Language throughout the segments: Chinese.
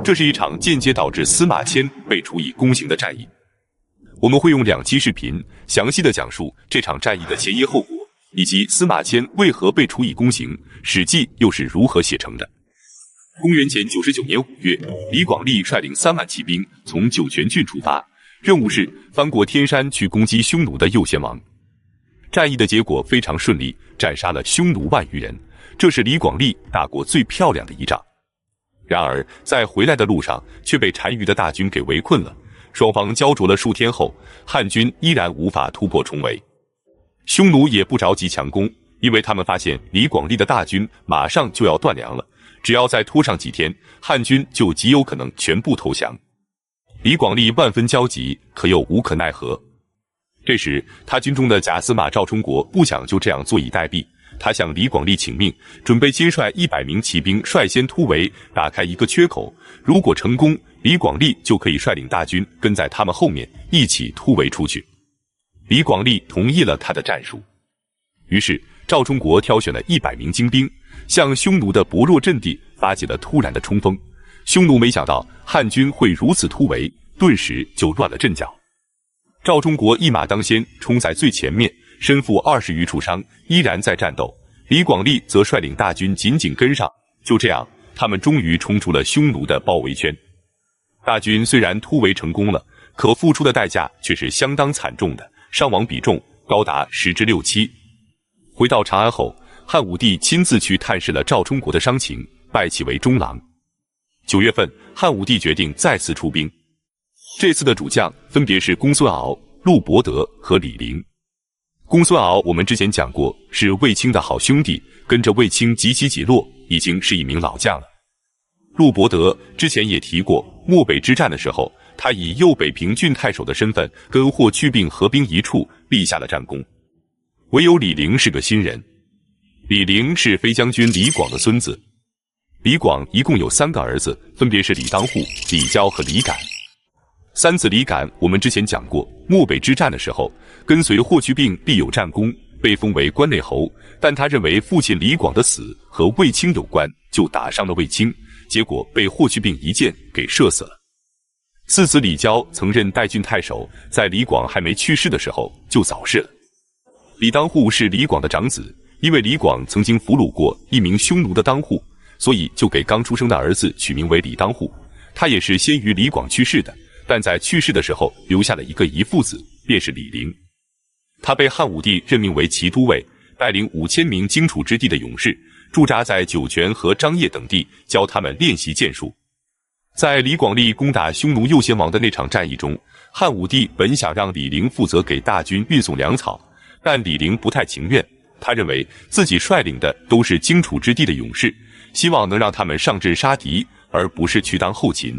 这是一场间接导致司马迁被处以宫刑的战役。我们会用2期视频详细的讲述这场战役的前因后果，以及司马迁为何被处以宫刑，《史记》又是如何写成的。公元前99年5月，李广利率领3万骑兵从酒泉郡出发，任务是翻过天山去攻击匈奴的右贤王。战役的结果非常顺利，斩杀了匈奴万余人，这是李广利打过最漂亮的一仗。然而在回来的路上却被单于的大军给围困了，双方焦灼了数天后，汉军依然无法突破重围。匈奴也不着急强攻，因为他们发现李广利的大军马上就要断粮了，只要再拖上几天，汉军就极有可能全部投降。李广利万分焦急，可又无可奈何。这时他军中的假司马赵充国不想就这样坐以待毙，他向李广利请命，准备亲率100名骑兵率先突围，打开一个缺口，如果成功，李广利就可以率领大军跟在他们后面一起突围出去。李广利同意了他的战术，于是赵充国挑选了100名精兵，向匈奴的薄弱阵地发起了突然的冲锋。匈奴没想到汉军会如此突围，顿时就乱了阵脚。赵充国一马当先，冲在最前面，身负20余处伤，依然在战斗。李广利则率领大军紧紧跟上，就这样，他们终于冲出了匈奴的包围圈。大军虽然突围成功了，可付出的代价却是相当惨重的，伤亡比重高达10至6、7。回到长安后，汉武帝亲自去探视了赵充国的伤情，拜其为中郎。9月份，汉武帝决定再次出兵。这次的主将分别是公孙敖、陆伯德和李陵。公孙敖我们之前讲过，是卫青的好兄弟，跟着卫青几起几落，已经是一名老将了。陆伯德之前也提过，漠北之战的时候，他以右北平郡太守的身份跟霍去病合兵一处，立下了战功。唯有李陵是个新人。李陵是飞将军李广的孙子。李广一共有3个儿子，分别是李当户、李交和李敢。3子李敢我们之前讲过，漠北之战的时候，跟随霍去病立有战功，被封为关内侯，但他认为父亲李广的死和卫青有关，就打伤了卫青，结果被霍去病一箭给射死了。4子李交曾任代郡太守，在李广还没去世的时候就早逝了。李当户是李广的长子，因为李广曾经俘虏过一名匈奴的当户，所以就给刚出生的儿子取名为李当户。他也是先于李广去世的，但在去世的时候留下了一个遗腹子，便是李陵。他被汉武帝任命为骑都尉，带领5000名荆楚之地的勇士，驻扎在酒泉和张掖等地，教他们练习剑术。在李广利攻打匈奴右贤王的那场战役中，汉武帝本想让李陵负责给大军运送粮草，但李陵不太情愿，他认为自己率领的都是荆楚之地的勇士，希望能让他们上阵杀敌，而不是去当后勤。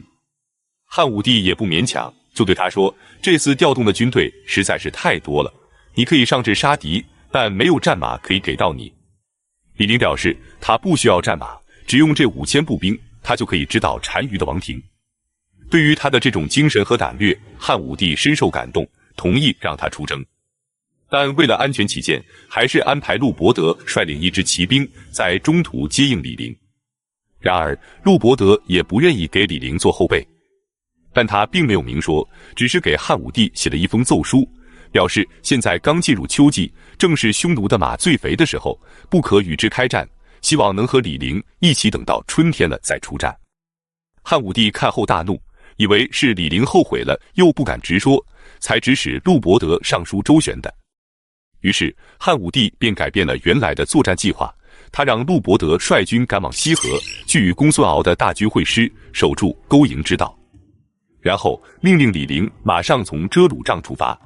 汉武帝也不勉强，就对他说，这次调动的军队实在是太多了，你可以上阵杀敌，但没有战马可以给到你。李陵表示他不需要战马，只用这5000步兵，他就可以指导单于的王庭。对于他的这种精神和胆略，汉武帝深受感动，同意让他出征。但为了安全起见，还是安排陆伯德率领一支骑兵在中途接应李陵。然而陆伯德也不愿意给李陵做后备，但他并没有明说，只是给汉武帝写了一封奏书，表示现在刚进入秋季，正是匈奴的马最肥的时候，不可与之开战，希望能和李陵一起等到春天了再出战。汉武帝看后大怒，以为是李陵后悔了，又不敢直说，才指使陆伯德上书周旋的。于是汉武帝便改变了原来的作战计划，他让陆伯德率军赶往西河，去与公孙敖的大军会师，守住勾营之道。然后命令李陵马上从遮鲁帐出发。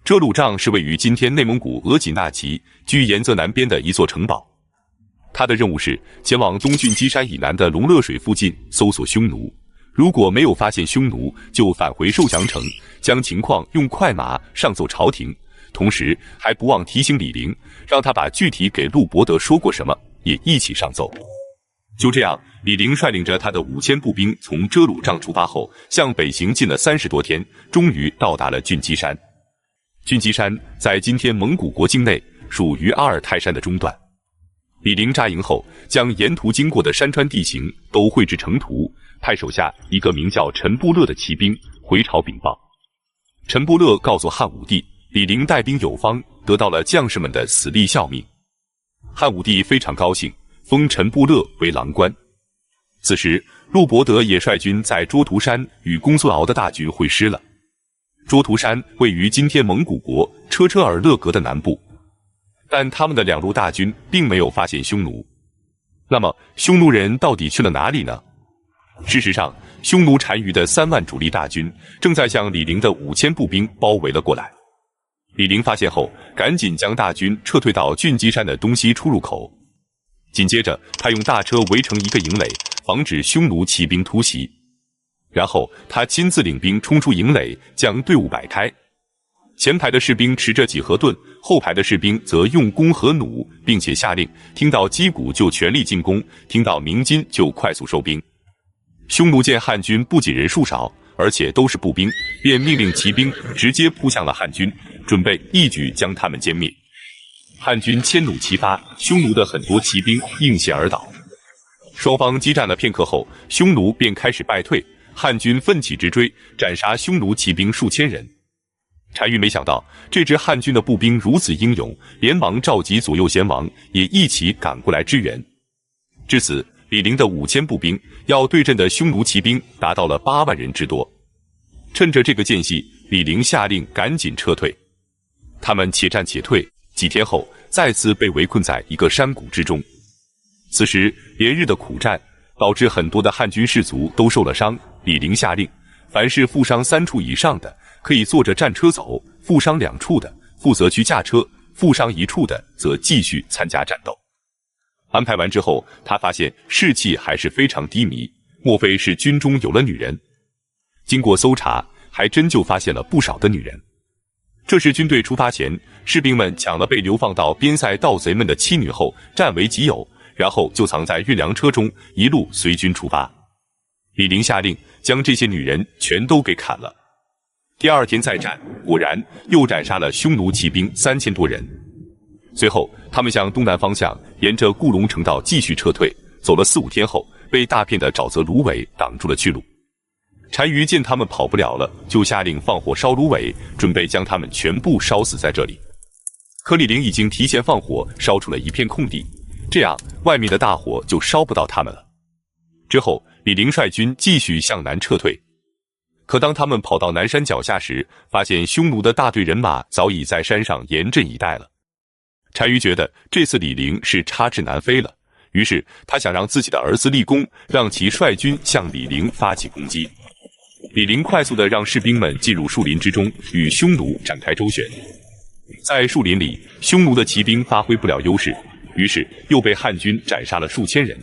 遮鲁帐是位于今天内蒙古额济纳旗距延泽南边的一座城堡。他的任务是前往东郡基山以南的龙乐水附近搜索匈奴，如果没有发现匈奴，就返回受降城，将情况用快马上奏朝廷，同时还不忘提醒李陵，让他把具体给陆伯德说过什么也一起上奏。就这样，李陵率领着他的5000步兵从遮鲁帐出发后，向北行进了30多天，终于到达了郡基山。郡基山在今天蒙古国境内，属于阿尔泰山的中段。李陵扎营后，将沿途经过的山川地形都绘制成图，派手下一个名叫陈布勒的骑兵回朝禀报。陈布勒告诉汉武帝，李陵带兵有方，得到了将士们的死力效命。汉武帝非常高兴，封陈布勒为郎官。此时，陆伯德也率军在涿图山与公孙敖的大军会师了。涿图山位于今天蒙古国车车尔勒格的南部，但他们的两路大军并没有发现匈奴。那么，匈奴人到底去了哪里呢？事实上，匈奴单于的3万主力大军正在向李陵的5000步兵包围了过来。李陵发现后，赶紧将大军撤退到郡基山的东西出入口。紧接着，他用大车围成一个营垒，防止匈奴骑兵突袭。然后，他亲自领兵冲出营垒，将队伍摆开。前排的士兵持着几何盾，后排的士兵则用弓和弩，并且下令：听到击鼓就全力进攻，听到鸣金就快速收兵。匈奴见汉军不仅人数少，而且都是步兵，便命令骑兵直接扑向了汉军，准备一举将他们歼灭。汉军迁弩齐发，匈奴的很多骑兵应弦而倒。双方激战了片刻后，匈奴便开始败退，汉军奋起直追，斩杀匈奴骑兵数千人。单于没想到这支汉军的步兵如此英勇，连忙召集左右贤王也一起赶过来支援。至此，李陵的5000步兵要对阵的匈奴骑兵达到了8万人之多。趁着这个间隙，李陵下令赶紧撤退。他们且战且退，几天后再次被围困在一个山谷之中。此时连日的苦战导致很多的汉军士卒都受了伤。李陵下令，凡是负伤3处以上的可以坐着战车走，负伤2处的负责去驾车，负伤1处的则继续参加战斗。安排完之后，他发现士气还是非常低迷，莫非是军中有了女人？经过搜查，还真就发现了不少的女人。这是军队出发前，士兵们抢了被流放到边塞盗贼们的妻女后占为己有，然后就藏在运粮车中，一路随军出发。李陵下令将这些女人全都给砍了。第2天再战，果然又斩杀了匈奴骑兵3000多人。随后，他们向东南方向沿着固龙城道继续撤退，走了4、5天后，被大片的沼泽芦苇挡住了去路。单于见他们跑不了了，就下令放火烧芦苇，准备将他们全部烧死在这里。可李陵已经提前放火，烧出了一片空地，这样外面的大火就烧不到他们了。之后，李陵率军继续向南撤退。可当他们跑到南山脚下时，发现匈奴的大队人马早已在山上严阵以待了。单于觉得这次李陵是插翅难飞了，于是他想让自己的儿子立功，让其率军向李陵发起攻击。李陵快速地让士兵们进入树林之中，与匈奴展开周旋。在树林里，匈奴的骑兵发挥不了优势，于是又被汉军斩杀了数千人。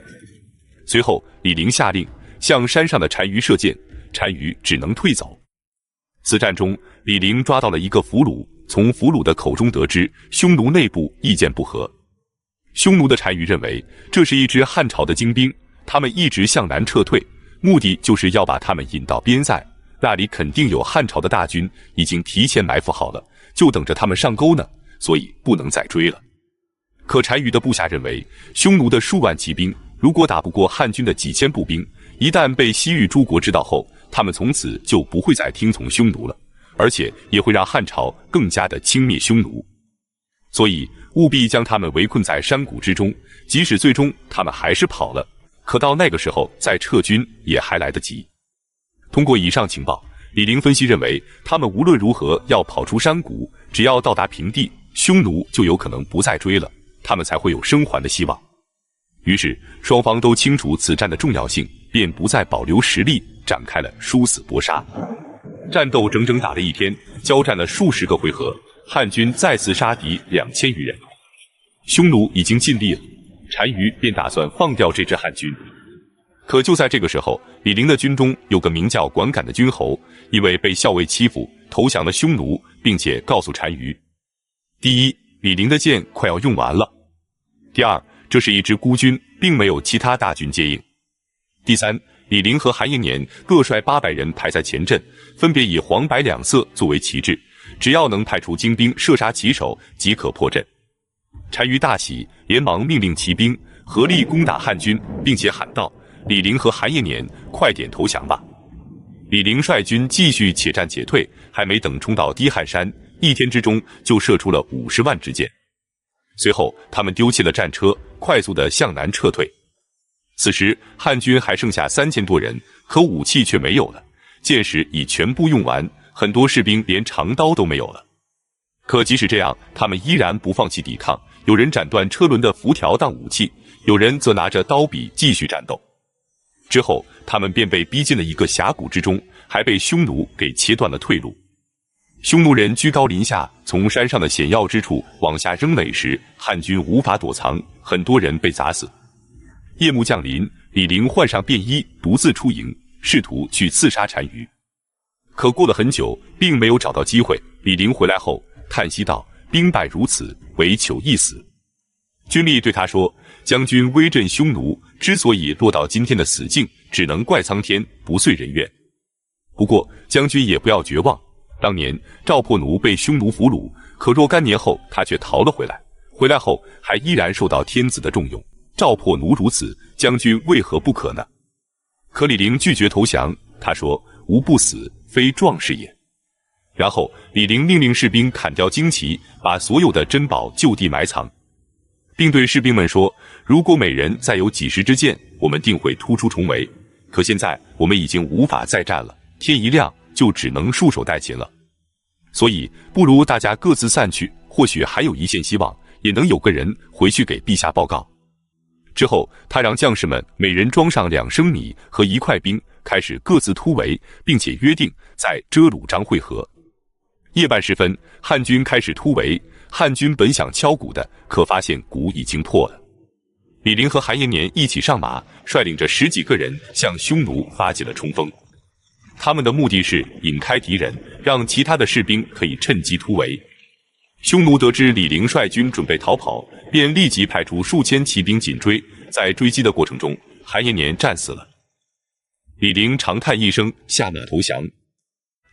随后，李陵下令向山上的单于射箭，单于只能退走。此战中，李陵抓到了一个俘虏，从俘虏的口中得知匈奴内部意见不合。匈奴的单于认为这是一支汉朝的精兵，他们一直向南撤退，目的就是要把他们引到边塞，那里肯定有汉朝的大军已经提前埋伏好了，就等着他们上钩呢，所以不能再追了。可单于的部下认为，匈奴的数万骑兵如果打不过汉军的几千步兵，一旦被西域诸国知道后，他们从此就不会再听从匈奴了，而且也会让汉朝更加的轻蔑匈奴。所以务必将他们围困在山谷之中，即使最终他们还是跑了，可到那个时候再撤军也还来得及。通过以上情报，李陵分析认为，他们无论如何要跑出山谷，只要到达平地，匈奴就有可能不再追了，他们才会有生还的希望。于是双方都清楚此战的重要性，便不再保留实力，展开了殊死搏杀。战斗整整打了1天，交战了数十个回合，汉军再次杀敌2000余人。匈奴已经尽力了，单于便打算放掉这支汉军。可就在这个时候，李陵的军中有个名叫管敢的军侯，因为被校尉欺负，投降了匈奴，并且告诉单于：第一，李陵的剑快要用完了；第二，这是一支孤军，并没有其他大军接应；第三，李陵和韩延年各率800人排在前阵，分别以黄白2色作为旗帜，只要能派出精兵射杀旗手，即可破阵。单于大喜，连忙命令骑兵合力攻打汉军，并且喊道：李陵和韩延年快点投降吧。李陵率军继续且战且退，还没等冲到低汉山，一天之中就射出了50万支箭。随后他们丢弃了战车，快速地向南撤退。此时汉军还剩下3000多人，可武器却没有了，箭矢已全部用完，很多士兵连长刀都没有了。可即使这样，他们依然不放弃抵抗，有人斩断车轮的辐条当武器，有人则拿着刀笔继续战斗。之后他们便被逼进了一个峡谷之中，还被匈奴给切断了退路。匈奴人居高临下，从山上的险要之处往下扔垒时，汉军无法躲藏，很多人被砸死。夜幕降临，李陵换上便衣，独自出营，试图去刺杀单于。可过了很久，并没有找到机会。李陵回来后叹息道：“兵败如此，唯求一死。”军吏对他说：“将军威震匈奴，之所以落到今天的死境，只能怪苍天，不遂人愿。不过将军也不要绝望。当年赵破奴被匈奴俘虏，可若干年后他却逃了回来，回来后还依然受到天子的重用。赵破奴如此，将军为何不可呢？”可李陵拒绝投降，他说：“吾不死，非壮士也。”然后李陵命令士兵砍掉旌旗，把所有的珍宝就地埋藏，并对士兵们说：“如果每人再有几十支箭，我们定会突出重围。可现在我们已经无法再战了，天一亮就只能束手待擒了。所以不如大家各自散去，或许还有一线希望，也能有个人回去给陛下报告。”之后他让将士们每人装上2升米和1块冰，开始各自突围，并且约定在遮鲁章会合。夜半时分，汉军开始突围。汉军本想敲鼓的，可发现鼓已经破了。李陵和韩延年一起上马，率领着10几个人向匈奴发起了冲锋。他们的目的是引开敌人，让其他的士兵可以趁机突围。匈奴得知李陵率军准备逃跑，便立即派出数千骑兵紧追。在追击的过程中，韩延年战死了。李陵长叹一声，下马投降。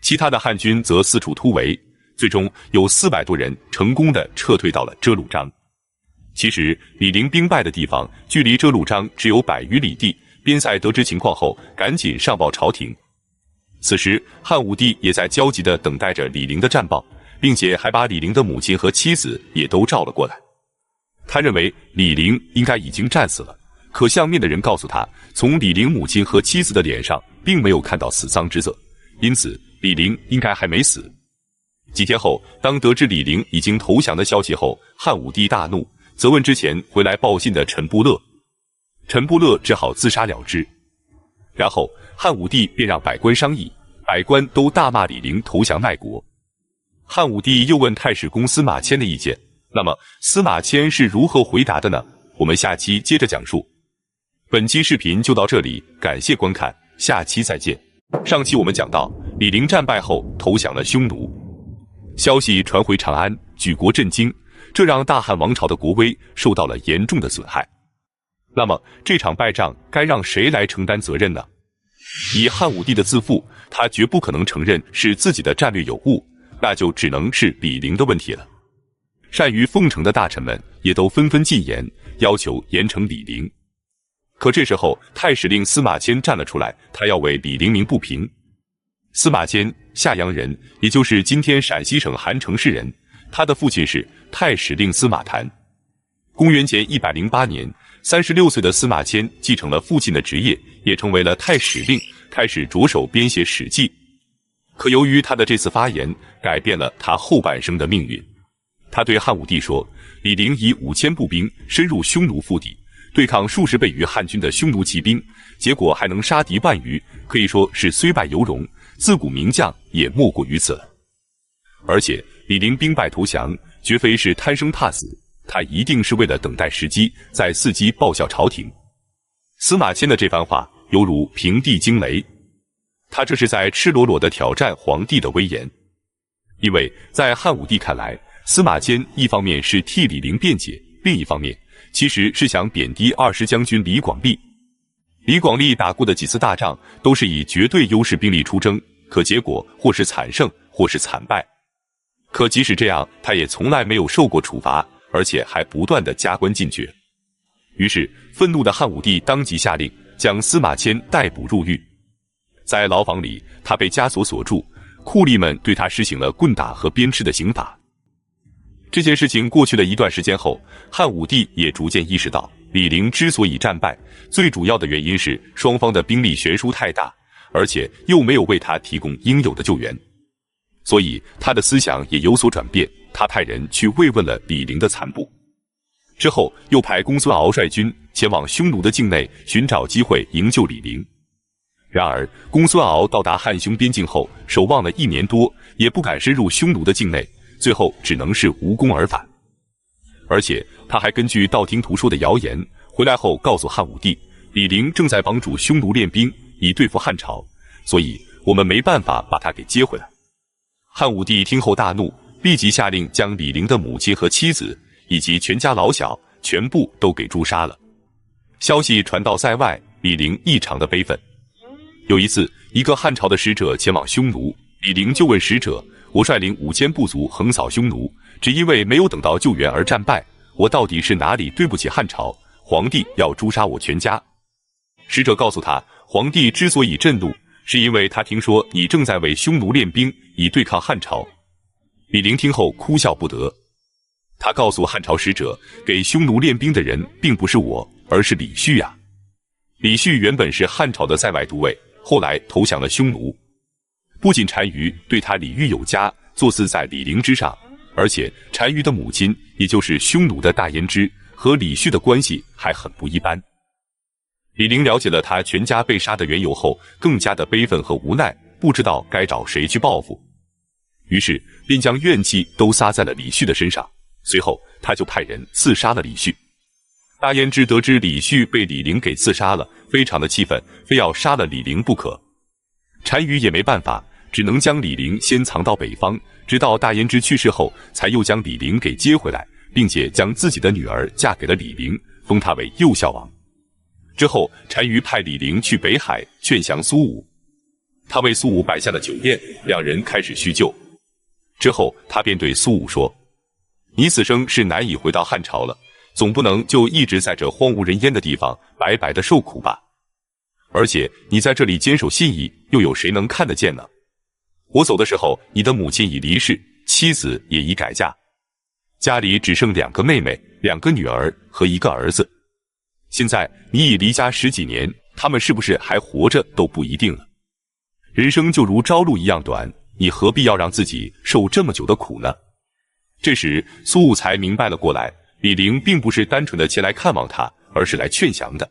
其他的汉军则四处突围，最终有400多人成功地撤退到了遮鲁章。其实李陵兵败的地方距离遮鲁章只有100余里地，边塞得知情况后赶紧上报朝廷。此时汉武帝也在焦急地等待着李陵的战报，并且还把李陵的母亲和妻子也都召了过来。他认为李陵应该已经战死了，可相面的人告诉他，从李陵母亲和妻子的脸上并没有看到死丧之色，因此李陵应该还没死。几天后，当得知李陵已经投降的消息后，汉武帝大怒，责问之前回来报信的陈不勒。陈不勒只好自杀了之。然后汉武帝便让百官商议，百官都大骂李陵投降卖国。汉武帝又问太史公司马迁的意见，那么司马迁是如何回答的呢？我们下期接着讲述。本期视频就到这里，感谢观看，下期再见。上期我们讲到，李陵战败后投降了匈奴，消息传回长安，举国震惊，这让大汉王朝的国威受到了严重的损害。那么这场败仗该让谁来承担责任呢？以汉武帝的自负，他绝不可能承认是自己的战略有误，那就只能是李陵的问题了。善于奉承的大臣们也都纷纷进言，要求严惩李陵。可这时候太史令司马迁站了出来，他要为李陵鸣不平。司马迁，夏阳人，也就是今天陕西省韩城市人，他的父亲是太史令司马谈。公元前108年，36岁的司马迁继承了父亲的职业，也成为了太史令，开始着手编写《史记》。可由于他的这次发言，改变了他后半生的命运。他对汉武帝说，李陵以5000步兵深入匈奴腹地，对抗数十倍于汉军的匈奴骑兵，结果还能杀敌万余，可以说是虽败犹荣，自古名将也莫过于此了。而且李陵兵败投降，绝非是贪生怕死，他一定是为了等待时机，再伺机报效朝廷。司马迁的这番话犹如平地惊雷，他这是在赤裸裸地挑战皇帝的威严。因为在汉武帝看来，司马迁一方面是替李陵辩解，另一方面其实是想贬低20将军李广利。李广利打过的几次大仗都是以绝对优势兵力出征，可结果或是惨胜，或是惨败。可即使这样，他也从来没有受过处罚，而且还不断地加官进爵。于是愤怒的汉武帝当即下令将司马迁逮捕入狱。在牢房里，他被枷锁锁住，酷吏们对他施行了棍打和鞭笞的刑罚。这件事情过去了一段时间后，汉武帝也逐渐意识到，李陵之所以战败，最主要的原因是双方的兵力悬殊太大，而且又没有为他提供应有的救援。所以他的思想也有所转变，他派人去慰问了李陵的残部。之后又派公孙敖率军前往匈奴的境内寻找机会营救李陵。然而公孙敖到达汉匈边境后，守望了1年多，也不敢深入匈奴的境内，最后只能是无功而返。而且他还根据道听途说的谣言，回来后告诉汉武帝，李陵正在帮助匈奴练兵，以对付汉朝，所以我们没办法把他给接回来。汉武帝听后大怒，立即下令将李陵的母亲和妻子以及全家老小全部都给诛杀了。消息传到塞外，李陵异常的悲愤。有一次，一个汉朝的使者前往匈奴，李陵就问使者，我率领5000部族横扫匈奴，只因为没有等到救援而战败，我到底是哪里对不起汉朝？皇帝要诛杀我全家。使者告诉他，皇帝之所以震怒，是因为他听说你正在为匈奴练兵，以对抗汉朝。李陵听后哭笑不得。他告诉汉朝使者，给匈奴练兵的人并不是我，而是李旭啊。李旭原本是汉朝的塞外都尉，后来投降了匈奴。不仅单于对他礼遇有加，坐祀在李陵之上，而且单于的母亲，也就是匈奴的大胭脂，和李旭的关系还很不一般。李陵了解了他全家被杀的缘由后，更加的悲愤和无奈，不知道该找谁去报复，于是便将怨气都撒在了李旭的身上。随后他就派人刺杀了李旭。大胭脂得知李旭被李陵给刺杀了，非常的气愤，非要杀了李陵不可。单于也没办法，只能将李陵先藏到北方，直到大胭脂去世后，才又将李陵给接回来，并且将自己的女儿嫁给了李陵，封他为右孝王。之后单于派李陵去北海劝降苏武，他为苏武摆下了酒宴，两人开始叙旧。之后他便对苏武说，你此生是难以回到汉朝了，总不能就一直在这荒无人烟的地方白白的受苦吧？而且你在这里坚守信义，又有谁能看得见呢？我走的时候，你的母亲已离世，妻子也已改嫁，家里只剩2个妹妹、2个女儿和1个儿子。现在你已离家10几年，他们是不是还活着都不一定了。人生就如朝露一样短，你何必要让自己受这么久的苦呢？这时苏武才明白了过来，李陵并不是单纯的前来看望他，而是来劝降的。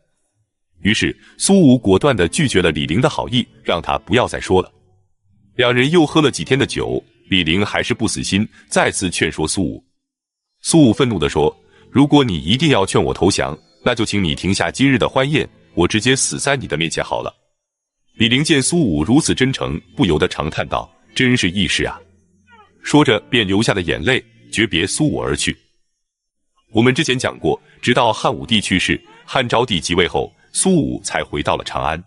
于是苏武果断地拒绝了李陵的好意，让他不要再说了。两人又喝了几天的酒，李陵还是不死心，再次劝说苏武。苏武愤怒地说，如果你一定要劝我投降，那就请你停下今日的欢宴，我直接死在你的面前好了。李陵见苏武如此真诚，不由得长叹道，真是义士啊。说着便流下了眼泪，诀别苏武而去。我们之前讲过，直到汉武帝去世，汉昭帝即位后，苏武才回到了长安。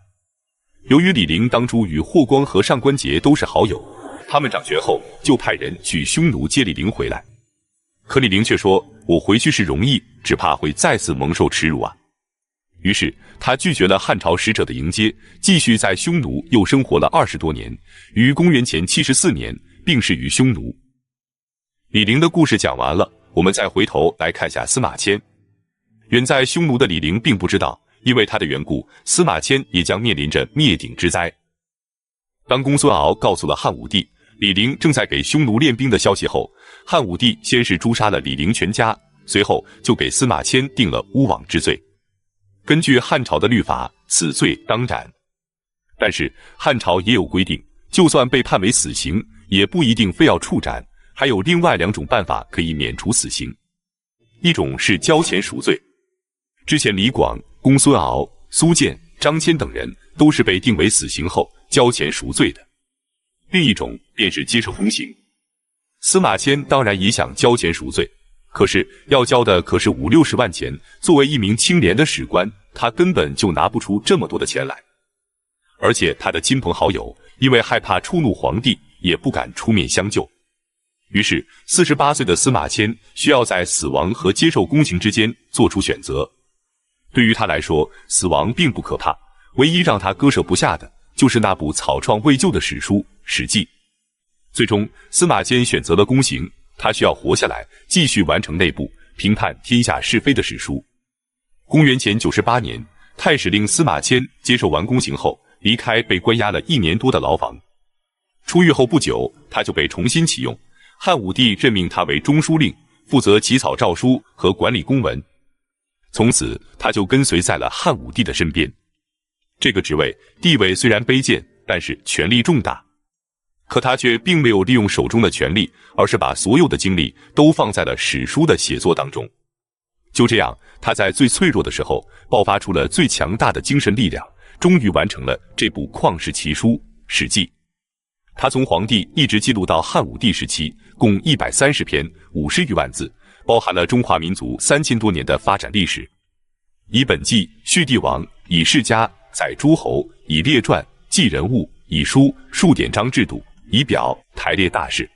由于李陵当初与霍光和上官桀都是好友，他们掌权后就派人去匈奴接李陵回来。可李陵却说，我回去是容易，只怕会再次蒙受耻辱啊。于是他拒绝了汉朝使者的迎接，继续在匈奴又生活了20多年，于公元前74年病逝于匈奴。李陵的故事讲完了，我们再回头来看下司马迁。远在匈奴的李陵并不知道，因为他的缘故，司马迁也将面临着灭顶之灾。当公孙敖告诉了汉武帝李陵正在给匈奴练兵的消息后，汉武帝先是诛杀了李陵全家，随后就给司马迁定了诬枉之罪。根据汉朝的律法，此罪当斩。但是汉朝也有规定，就算被判为死刑，也不一定非要处斩，还有另外2种办法可以免除死刑。一种是交钱赎罪，之前李广、公孙敖、苏建、张骞等人都是被定为死刑后交钱赎罪的。另一种便是接受宫刑。司马迁当然也想交钱赎罪，可是要交的可是50-60万钱，作为一名清廉的史官，他根本就拿不出这么多的钱来。而且他的亲朋好友因为害怕触怒皇帝，也不敢出面相救。于是48岁的司马迁需要在死亡和接受宫刑之间做出选择。对于他来说，死亡并不可怕，唯一让他割舍不下的，就是那部草创未就的史书《史记》。最终，司马迁选择了宫刑，他需要活下来，继续完成那部评判天下是非的史书。公元前98年，太史令司马迁接受完宫刑后，离开被关押了1年多的牢房。出狱后不久，他就被重新启用，汉武帝任命他为中书令，负责起草诏书和管理公文。从此，他就跟随在了汉武帝的身边。这个职位地位虽然卑贱，但是权力重大。可他却并没有利用手中的权力，而是把所有的精力都放在了史书的写作当中。就这样，他在最脆弱的时候，爆发出了最强大的精神力量，终于完成了这部旷世奇书《史记》。他从黄帝一直记录到汉武帝时期，共130篇，50余万字，包含了中华民族3000多年的发展历史。以本纪叙帝王，以世家载诸侯，以列传记人物，以书述典章制度，以表排列大事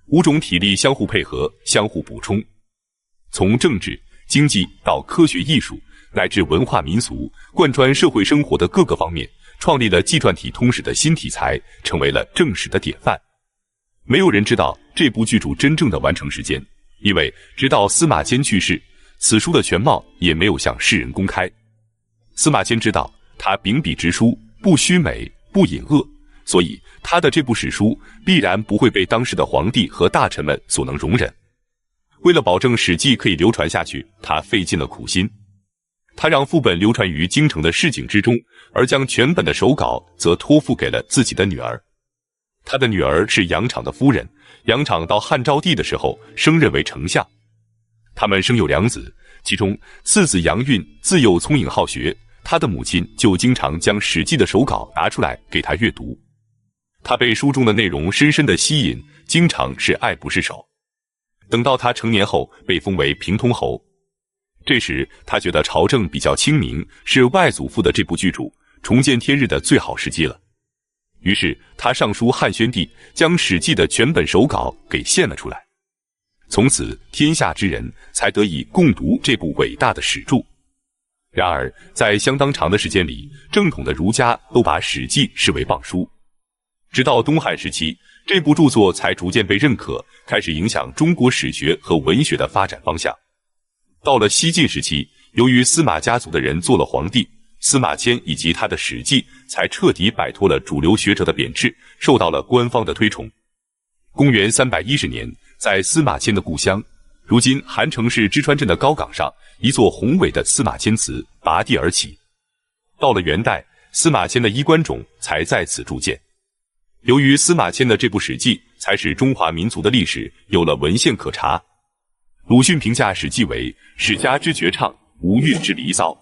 ，5种体力相互配合，相互补充。从政治、经济到科学艺术，乃至文化民俗，贯穿社会生活的各个方面，创立了纪传体通史的新题材，成为了正史的典范。没有人知道这部巨著真正的完成时间，因为直到司马迁去世，此书的全貌也没有向世人公开。司马迁知道，他秉笔直书，不虚美，不隐恶，所以他的这部史书必然不会被当时的皇帝和大臣们所能容忍。为了保证《史记》可以流传下去，他费尽了苦心。他让副本流传于京城的市井之中，而将全本的手稿则托付给了自己的女儿。他的女儿是杨敞的夫人，杨敞到汉昭帝的时候升任为丞相。他们生有2子，其中次子杨运自幼聪颖好学，他的母亲就经常将《史记》的手稿拿出来给他阅读。他被书中的内容深深地吸引，经常是爱不释手。等到他成年后，被封为平通侯。这时他觉得朝政比较清明，是外祖父的这部巨著重见天日的最好时机了。于是他上书汉宣帝，将《史记》的全本手稿给献了出来。从此天下之人才得以共读这部伟大的史著。然而在相当长的时间里，正统的儒家都把《史记》视为妄书。直到东汉时期，这部著作才逐渐被认可，开始影响中国史学和文学的发展方向。到了西晋时期，由于司马家族的人做了皇帝，司马迁以及他的《史记》才彻底摆脱了主流学者的贬斥，受到了官方的推崇。公元310年，在司马迁的故乡，如今韩城市芝川镇的高岗上，一座宏伟的司马迁祠拔地而起。到了元代，司马迁的衣冠冢才在此铸建。由于司马迁的这部《史记》，才使中华民族的历史有了文献可查。鲁迅评价《史记》为史家之绝唱，吴越之离骚。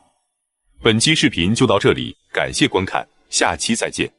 本期视频就到这里，感谢观看，下期再见。